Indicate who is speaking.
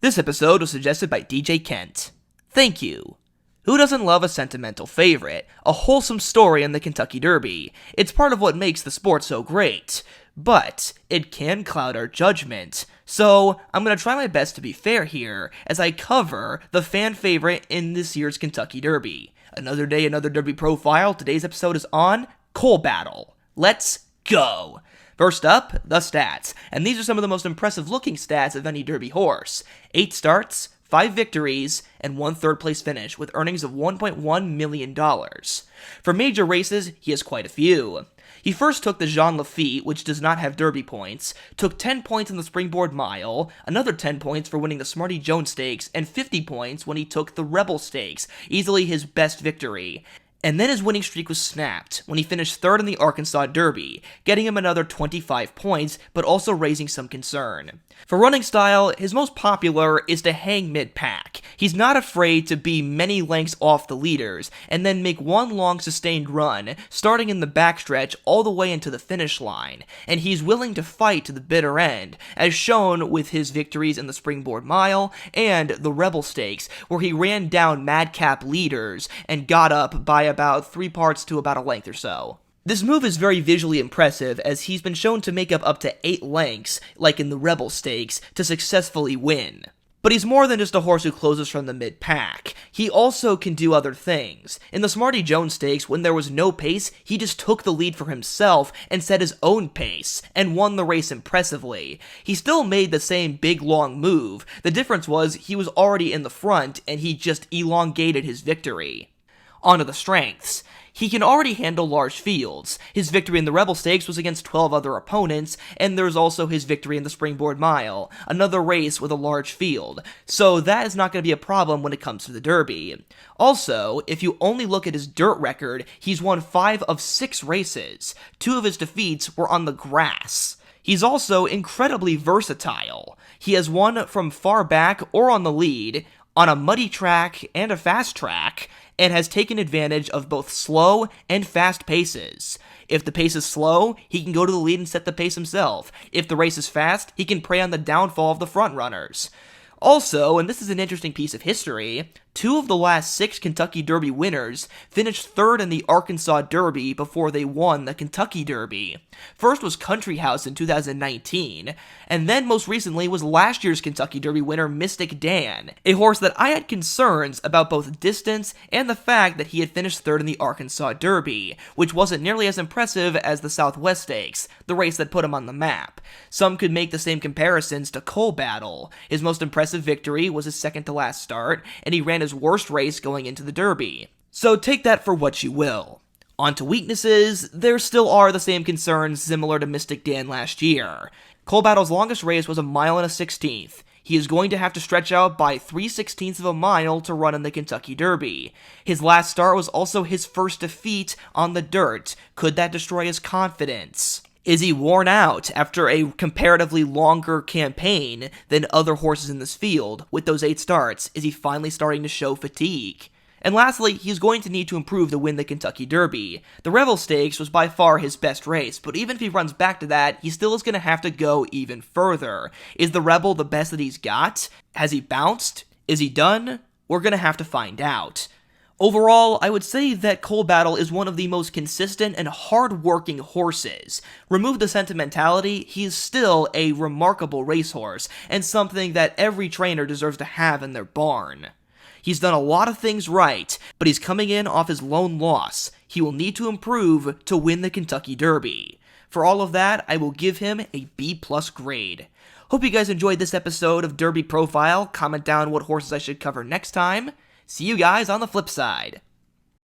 Speaker 1: This episode was suggested by DJ Kent. Thank you. Who doesn't love a sentimental favorite, a wholesome story in the Kentucky Derby? It's part of what makes the sport so great. But it can cloud our judgment. So I'm going to try my best to be fair here as I cover the fan favorite in this year's Kentucky Derby. Another day, another Derby profile. Today's episode is on Coal Battle. Let's go! First up, the stats. And these are some of the most impressive looking stats of any Derby horse. 8 starts, 5 victories, and 1 third-place finish, with earnings of $1.1 million. For major races, he has quite a few. He first took the Jean Lafitte, which does not have Derby points, took 10 points in the Springboard Mile, another 10 points for winning the Smarty Jones Stakes, and 50 points when he took the Rebel Stakes, easily his best victory. And then his winning streak was snapped when he finished 3rd in the Arkansas Derby, getting him another 25 points, but also raising some concern. For running style, his most popular is to hang mid-pack. He's not afraid to be many lengths off the leaders, and then make one long sustained run, starting in the backstretch all the way into the finish line, and he's willing to fight to the bitter end, as shown with his victories in the Springboard Mile and the Rebel Stakes, where he ran down madcap leaders and got up by about 3 parts to about a length or so. This move is very visually impressive, as he's been shown to make up to 8 lengths, like in the Rebel Stakes, to successfully win. But he's more than just a horse who closes from the mid-pack. He also can do other things. In the Smarty Jones Stakes, when there was no pace, he just took the lead for himself and set his own pace, and won the race impressively. He still made the same big long move. The difference was he was already in the front, and he just elongated his victory. On to the strengths. He can already handle large fields. His victory in the Rebel Stakes was against 12 other opponents, and there's also his victory in the Springboard Mile, another race with a large field, so that is not going to be a problem when it comes to the Derby. Also, if you only look at his dirt record, he's won 5 of 6 races. 2 of his defeats were on the grass. He's also incredibly versatile. He has won from far back or on the lead, on a muddy track and a fast track, and has taken advantage of both slow and fast paces. If the pace is slow, he can go to the lead and set the pace himself. If the race is fast, he can prey on the downfall of the front runners. Also, and this is an interesting piece of history, 2 of the last 6 Kentucky Derby winners finished 3rd in the Arkansas Derby before they won the Kentucky Derby. First was Country House in 2019, and then most recently was last year's Kentucky Derby winner Mystic Dan, a horse that I had concerns about both distance and the fact that he had finished 3rd in the Arkansas Derby, which wasn't nearly as impressive as the Southwest Stakes, the race that put him on the map. Some could make the same comparisons to Coal Battle. His most impressive victory was his second to last start, and he ran his worst race going into the Derby. So take that for what you will. On to weaknesses, there still are the same concerns similar to Mystic Dan last year. Coal Battle's longest race was 1 mile and a 16th. He is going to have to stretch out by 3/16 of a mile to run in the Kentucky Derby. His last start was also his first defeat on the dirt. Could that destroy his confidence? Is he worn out after a comparatively longer campaign than other horses in this field? With those 8 starts, is he finally starting to show fatigue? And lastly, he's going to need to improve to win the Kentucky Derby. The Rebel Stakes was by far his best race, but even if he runs back to that, he still is going to have to go even further. Is the Rebel the best that he's got? Has he bounced? Is he done? We're going to have to find out. Overall, I would say that Coal Battle is one of the most consistent and hard-working horses. Remove the sentimentality, he is still a remarkable racehorse, and something that every trainer deserves to have in their barn. He's done a lot of things right, but he's coming in off his lone loss. He will need to improve to win the Kentucky Derby. For all of that, I will give him a B+ grade. Hope you guys enjoyed this episode of Derby Profile. Comment down what horses I should cover next time. See you guys on the flip side.